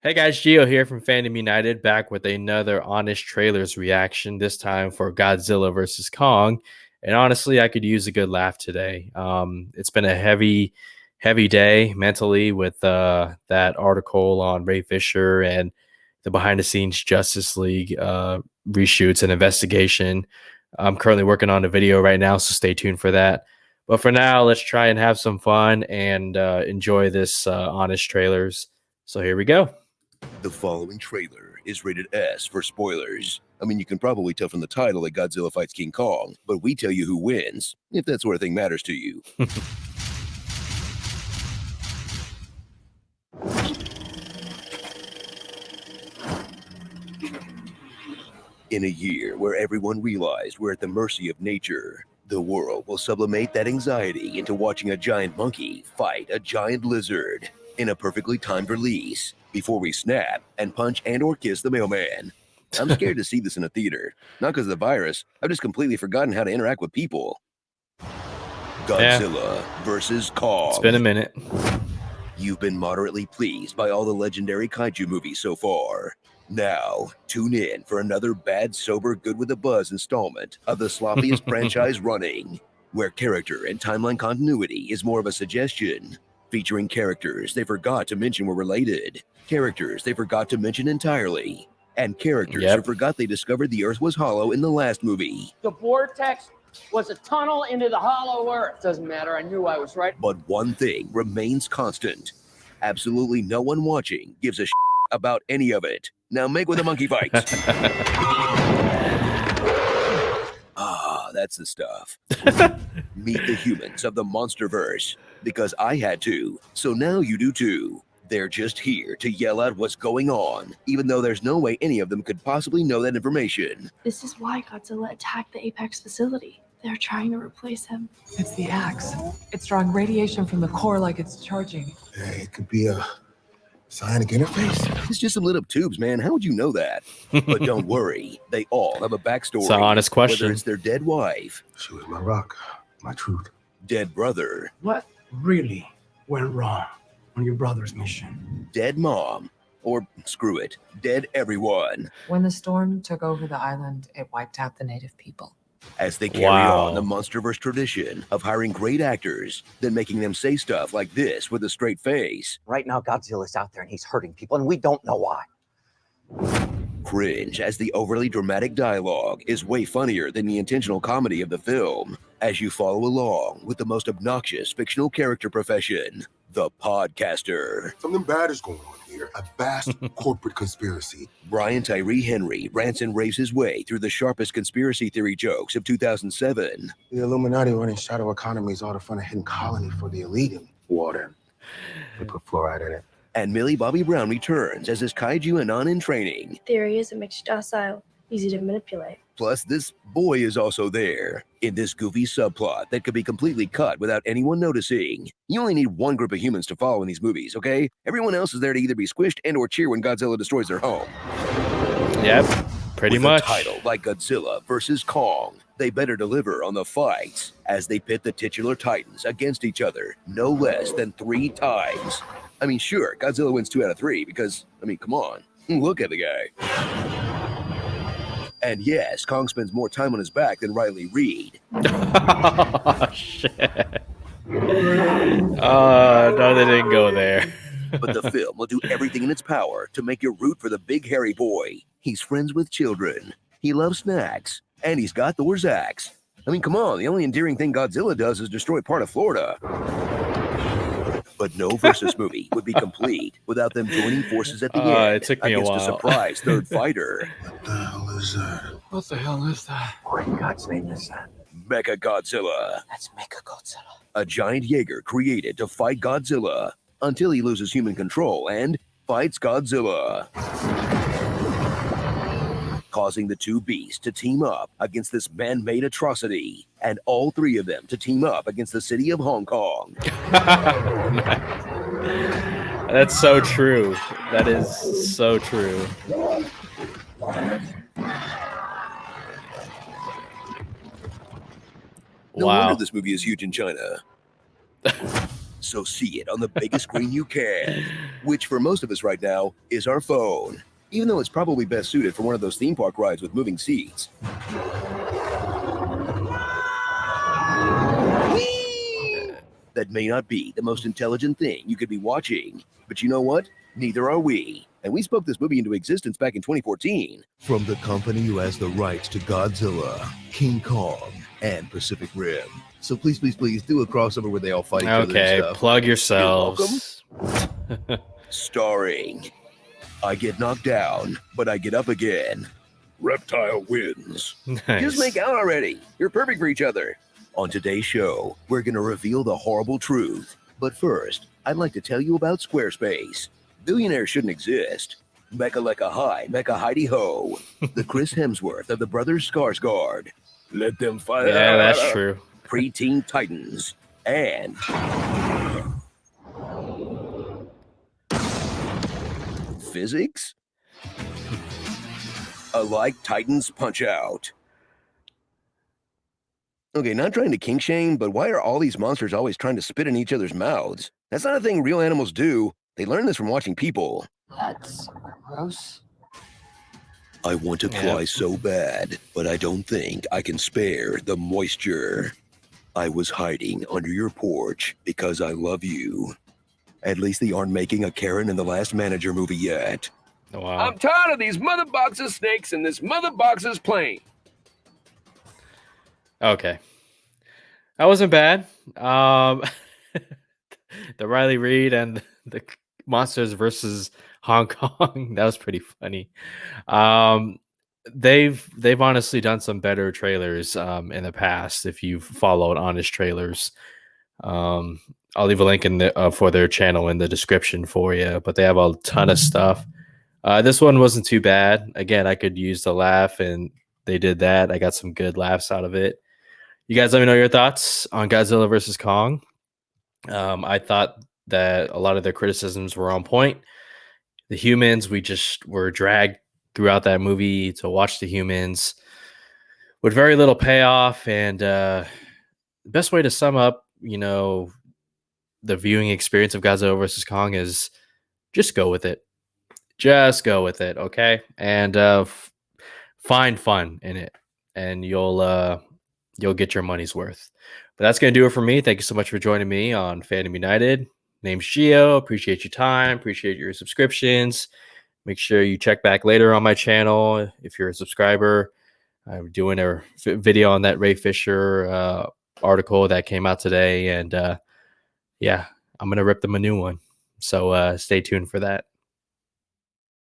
Hey guys, Gio here from Fandom United, back with another Honest Trailers reaction, this time for Godzilla versus Kong. And honestly, I could use a good laugh today. It's been a heavy day mentally with that article on Ray Fisher and the behind the scenes Justice League reshoots and investigation. I'm currently working on a video right now, so stay tuned for that. But for now, let's try and have some fun and enjoy this Honest Trailers. So here we go. The following trailer is rated S for spoilers. I mean, you can probably tell from the title that Godzilla fights King Kong, but we tell you who wins, if that sort of thing matters to you. In a year where everyone realized we're at the mercy of nature, the world will sublimate that anxiety into watching a giant monkey fight a giant lizard in a perfectly timed release before we snap and punch and or kiss the mailman. I'm scared to see this in a theater, not because of the virus. I've just completely forgotten how to interact with people. Godzilla versus Kong. It's been a minute. You've been moderately pleased by all the legendary kaiju movies so far. Now, tune in for another bad, sober, good with a buzz installment of the sloppiest franchise running, where character and timeline continuity is more of a suggestion, featuring characters they forgot to mention were related, characters they forgot to mention entirely, and characters who forgot they discovered the Earth was hollow in the last movie. The vortex was a tunnel into the hollow Earth. Doesn't matter, I knew I was right. But one thing remains constant. Absolutely no one watching gives a about any of it. Now make with the monkey fights. That's the stuff. Meet the humans of the Monsterverse, because I had to, so now you do too. They're just here to yell out what's going on, even though there's no way any of them could possibly know that information. This is why Godzilla attacked the Apex facility. They're trying to replace him. It's the axe. It's drawing radiation from the core like it's charging. Hey, it could be a psionic interface. It's just some lit up tubes, man. How would you know that? But don't worry, they all have a backstory. It's an honest question. Whether it's their dead wife, She was my rock, my truth. dead brother, What really went wrong on your brother's mission? dead mom, or screw it, dead everyone. When the storm took over the island, it wiped out the native people. As they carry on the Monsterverse tradition of hiring great actors, then making them say stuff like this with a straight face. Right now, Godzilla's out there and he's hurting people, and we don't know why. Cringe, as the overly dramatic dialogue is way funnier than the intentional comedy of the film, as you follow along with the most obnoxious fictional character profession, the podcaster. Something bad is going on here. A vast corporate conspiracy. Brian Tyree Henry rants and raves his way through the sharpest conspiracy theory jokes of 2007. The Illuminati running shadow economies all to fund a hidden colony for the elite in water. They put fluoride in it. And Millie Bobby Brown returns as his kaiju Anon in training. Theory is it makes you docile, easy to manipulate. Plus, this boy is also there in this goofy subplot that could be completely cut without anyone noticing. You only need one group of humans to follow in these movies, okay? Everyone else is there to either be squished and or cheer when Godzilla destroys their home. Yep, pretty With much. a title like Godzilla versus Kong, they better deliver on the fights as they pit the titular titans against each other no less than 3 times. I mean, sure, Godzilla wins 2 out of 3 because, I mean, come on, look at the guy. And yes, Kong spends more time on his back than Riley Reid. Oh, shit. No, they didn't go there. But the film will do everything in its power to make you root for the big hairy boy. He's friends with children. He loves snacks. And he's got Thor's axe. I mean, come on, the only endearing thing Godzilla does is destroy part of Florida. But no Versus movie would be complete without them joining forces at the end it took me against a a while. surprise third fighter. What the hell is that? What the hell is that? What in God's name is that? Mecha Godzilla, That's Mechagodzilla. a giant Jaeger created to fight Godzilla until he loses human control and fights Godzilla, causing the two beasts to team up against this man-made atrocity, and all 3 of them to team up against the city of Hong Kong. That's so true. That is so true. No Wow. wonder this movie is huge in China. So see it on the biggest screen you can, which for most of us right now is our phone, even though it's probably best suited for one of those theme park rides with moving seats. Whee! That may not be the most intelligent thing you could be watching, but you know what? Neither are we. And we spoke this movie into existence back in 2014. From the company who has the rights to Godzilla, King Kong, and Pacific Rim. So please, please, please do a crossover where they all fight each other and Okay, stuff. plug You're welcome. yourselves. Starring, I get knocked down, but I get up again. Reptile wins. Just Nice. make out already. You're perfect for each other. On today's show, we're going to reveal the horrible truth. But first, I'd like to tell you about Squarespace. Billionaires shouldn't exist. Mecca Lecca Hi, Mecca Heidi Ho. The Chris Hemsworth of the Brothers Skarsgård. Let them fight. Yeah, that's true. Preteen Titans. And physics? Alike Titans Punch Out. Okay, not trying to kink shame, but why are all these monsters always trying to spit in each other's mouths? That's not a thing real animals do. They learn this from watching people. That's gross. I want to cry so bad, but I don't think I can spare the moisture. I was hiding under your porch because I love you. At least they aren't making a Karen in the Last Manager movie yet. Wow. I'm tired of these mother boxes snakes and this mother boxes plane. Okay. That wasn't bad. The Riley Reid and the Monsters versus Hong Kong. That was pretty funny. They've honestly done some better trailers in the past. If you've followed Honest Trailers, I'll leave a link in the for their channel in the description for you. But they have a ton of stuff. This one wasn't too bad. Again, I could use the laugh, and they did that. I got some good laughs out of it. You guys let me know your thoughts on Godzilla versus Kong. I thought that a lot of their criticisms were on point. The humans, we just were dragged throughout that movie to watch the humans with very little payoff. And the best way to sum up, the viewing experience of Godzilla versus Kong is just go with it. Just go with it, okay? And find fun in it, and you'll get your money's worth. But that's going to do it for me. Thank you so much for joining me on Fandom United. Name's Gio. Appreciate your time. Appreciate your subscriptions. Make sure you check back later on my channel if you're a subscriber. I'm doing a video on that Ray Fisher article that came out today. And yeah, I'm going to rip them a new one. So stay tuned for that.